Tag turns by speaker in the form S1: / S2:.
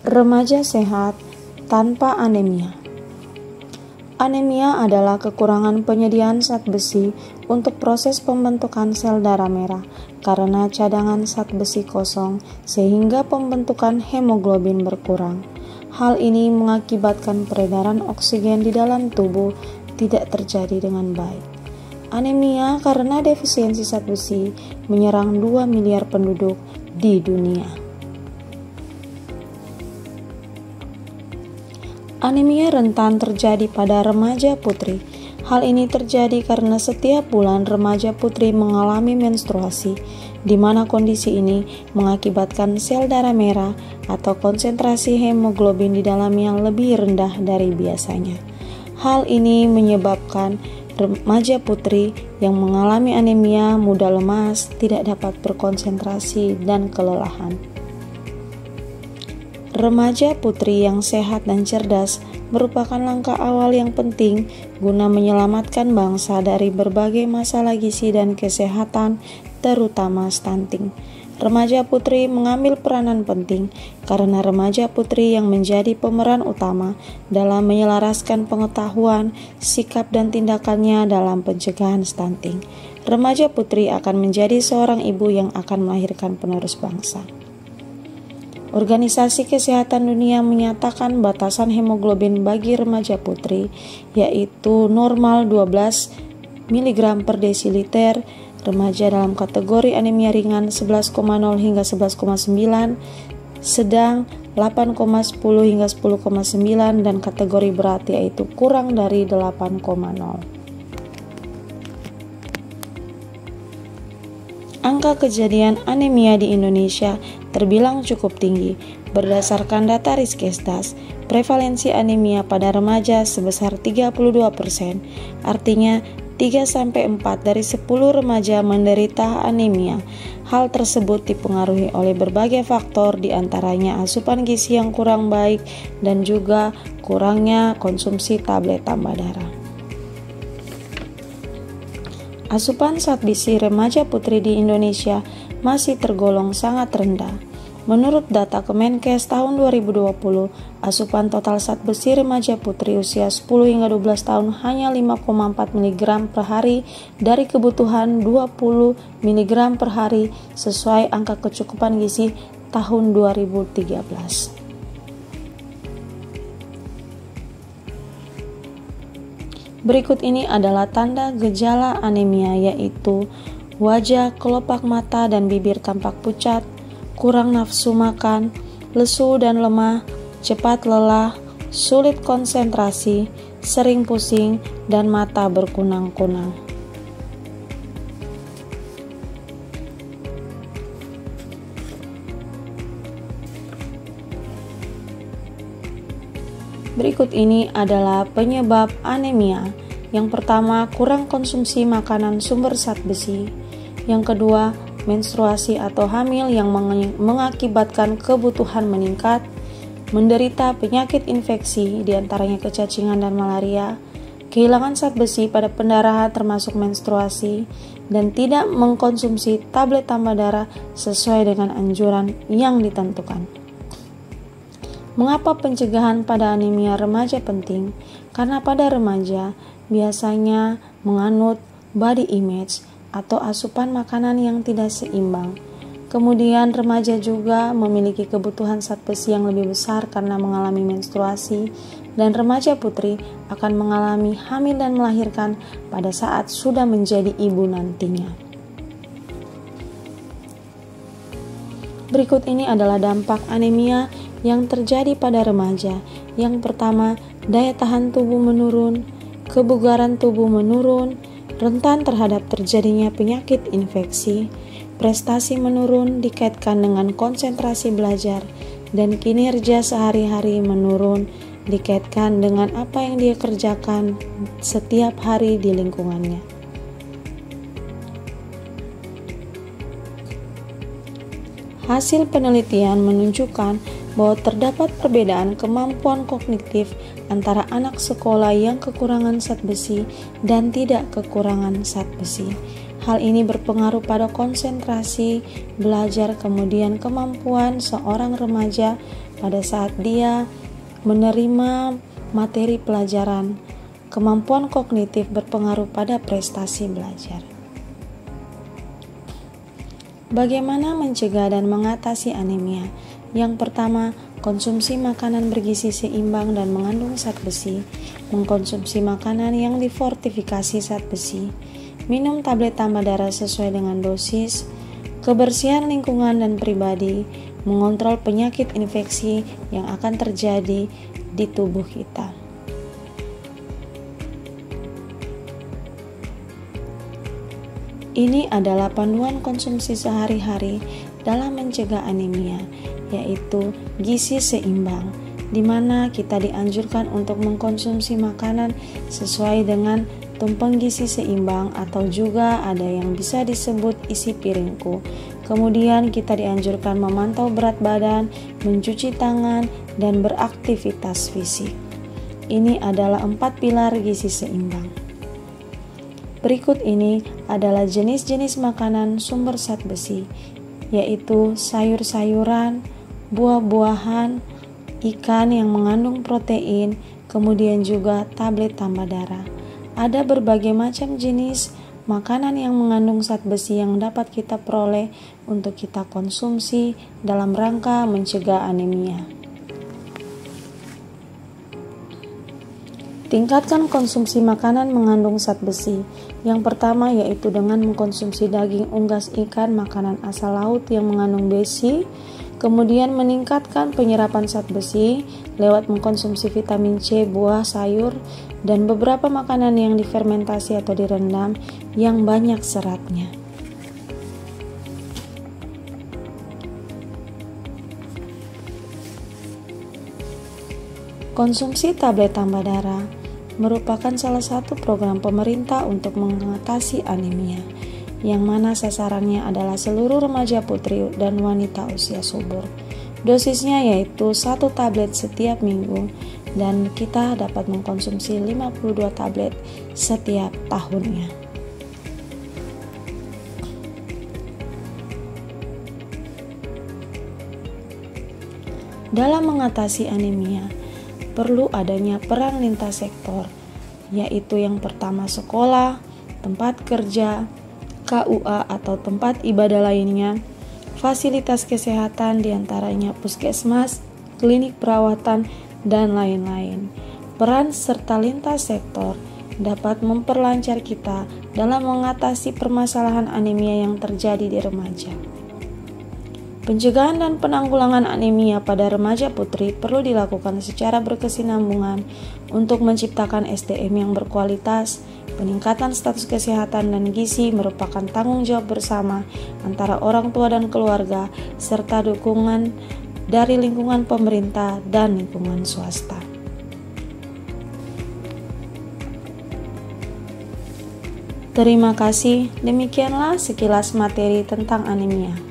S1: Remaja sehat tanpa anemia. Anemia adalah kekurangan penyediaan zat besi untuk proses pembentukan sel darah merah karena cadangan zat besi kosong sehingga pembentukan hemoglobin berkurang. Hal ini mengakibatkan peredaran oksigen di dalam tubuh tidak terjadi dengan baik. Anemia karena defisiensi zat besi menyerang 2 miliar penduduk di dunia. Anemia rentan terjadi pada remaja putri. Hal ini terjadi karena setiap bulan remaja putri mengalami menstruasi, di mana kondisi ini mengakibatkan sel darah merah atau konsentrasi hemoglobin di dalamnya lebih rendah dari biasanya. Hal ini menyebabkan remaja putri yang mengalami anemia mudah lemas, tidak dapat berkonsentrasi, dan kelelahan. Remaja putri yang sehat dan cerdas merupakan langkah awal yang penting guna menyelamatkan bangsa dari berbagai masalah gizi dan kesehatan, terutama stunting. Remaja putri mengambil peranan penting karena remaja putri yang menjadi pemeran utama dalam menyelaraskan pengetahuan, sikap, dan tindakannya dalam pencegahan stunting. Remaja putri akan menjadi seorang ibu yang akan melahirkan penerus bangsa. Organisasi Kesehatan Dunia menyatakan batasan hemoglobin bagi remaja putri yaitu normal 12 mg per desiliter, remaja dalam kategori anemia ringan 11,0 hingga 11,9, sedang 8,10 hingga 10,9, dan kategori berat yaitu kurang dari 8,0. Angka kejadian anemia di Indonesia terbilang cukup tinggi. Berdasarkan data Riskesdas, prevalensi anemia pada remaja sebesar 32%. Artinya, 3-4 dari 10 remaja menderita anemia. Hal tersebut dipengaruhi oleh berbagai faktor, diantaranya asupan gizi yang kurang baik dan juga kurangnya konsumsi tablet tambah darah. Asupan zat besi remaja putri di Indonesia masih tergolong sangat rendah. Menurut data Kemenkes tahun 2020, asupan total zat besi remaja putri usia 10 hingga 12 tahun hanya 5,4 mg per hari dari kebutuhan 20 mg per hari sesuai angka kecukupan gizi tahun 2013. Berikut ini adalah tanda gejala anemia, yaitu wajah, kelopak mata, dan bibir tampak pucat, kurang nafsu makan, lesu dan lemah, cepat lelah, sulit konsentrasi, sering pusing, dan mata berkunang-kunang. Berikut ini adalah penyebab anemia. Yang pertama, kurang konsumsi makanan sumber zat besi. Yang kedua, menstruasi atau hamil yang mengakibatkan kebutuhan meningkat, menderita penyakit infeksi diantaranya kecacingan dan malaria, kehilangan zat besi pada pendarahan termasuk menstruasi, dan tidak mengkonsumsi tablet tambah darah sesuai dengan anjuran yang ditentukan. Mengapa pencegahan pada anemia remaja penting? Karena pada remaja biasanya menganut body image atau asupan makanan yang tidak seimbang. Kemudian remaja juga memiliki kebutuhan zat besi yang lebih besar karena mengalami menstruasi, dan remaja putri akan mengalami hamil dan melahirkan pada saat sudah menjadi ibu nantinya. Berikut ini adalah dampak anemia yang terjadi pada remaja. Yang pertama, daya tahan tubuh menurun, kebugaran tubuh menurun, rentan terhadap terjadinya penyakit infeksi, prestasi menurun dikaitkan dengan konsentrasi belajar, dan kinerja sehari-hari menurun dikaitkan dengan apa yang dia kerjakan setiap hari di lingkungannya. Hasil penelitian menunjukkan bahwa terdapat perbedaan kemampuan kognitif antara anak sekolah yang kekurangan zat besi dan tidak kekurangan zat besi. Hal ini berpengaruh pada konsentrasi, belajar, kemudian kemampuan seorang remaja pada saat dia menerima materi pelajaran. Kemampuan kognitif berpengaruh pada prestasi belajar. Bagaimana mencegah dan mengatasi anemia? Yang pertama, konsumsi makanan bergizi seimbang dan mengandung zat besi, mengkonsumsi makanan yang difortifikasi zat besi, minum tablet tambah darah sesuai dengan dosis, kebersihan lingkungan dan pribadi, mengontrol penyakit infeksi yang akan terjadi di tubuh kita. Ini adalah panduan konsumsi sehari-hari dalam mencegah anemia, yaitu gizi seimbang, di mana kita dianjurkan untuk mengkonsumsi makanan sesuai dengan tumpeng gizi seimbang atau juga ada yang bisa disebut isi piringku. Kemudian kita dianjurkan memantau berat badan, mencuci tangan, dan beraktivitas fisik. Ini adalah 4 pilar gizi seimbang. Berikut ini adalah jenis-jenis makanan sumber zat besi, yaitu sayur-sayuran, buah-buahan, ikan yang mengandung protein, kemudian juga tablet tambah darah. Ada berbagai macam jenis makanan yang mengandung zat besi yang dapat kita peroleh untuk kita konsumsi dalam rangka mencegah anemia. Tingkatkan konsumsi makanan mengandung zat besi. Yang pertama yaitu dengan mengkonsumsi daging unggas ikan, makanan asal laut yang mengandung besi. Kemudian meningkatkan penyerapan zat besi lewat mengkonsumsi vitamin C, buah, sayur, dan beberapa makanan yang difermentasi atau direndam yang banyak seratnya. Konsumsi tablet tambah darah merupakan salah satu program pemerintah untuk mengatasi anemia, yang mana sasarannya adalah seluruh remaja putri dan wanita usia subur. Dosisnya yaitu 1 tablet setiap minggu dan kita dapat mengkonsumsi 52 tablet setiap tahunnya. Dalam mengatasi anemia, perlu adanya peran lintas sektor, yaitu yang pertama sekolah, tempat kerja, KUA atau tempat ibadah lainnya, fasilitas kesehatan diantaranya puskesmas, klinik perawatan, dan lain-lain. Peran serta lintas sektor dapat memperlancar kita dalam mengatasi permasalahan anemia yang terjadi di remaja. Pencegahan dan penanggulangan anemia pada remaja putri perlu dilakukan secara berkesinambungan untuk menciptakan SDM yang berkualitas. Peningkatan status kesehatan dan gizi merupakan tanggung jawab bersama antara orang tua dan keluarga, serta dukungan dari lingkungan pemerintah dan lingkungan swasta. Terima kasih, demikianlah sekilas materi tentang anemia.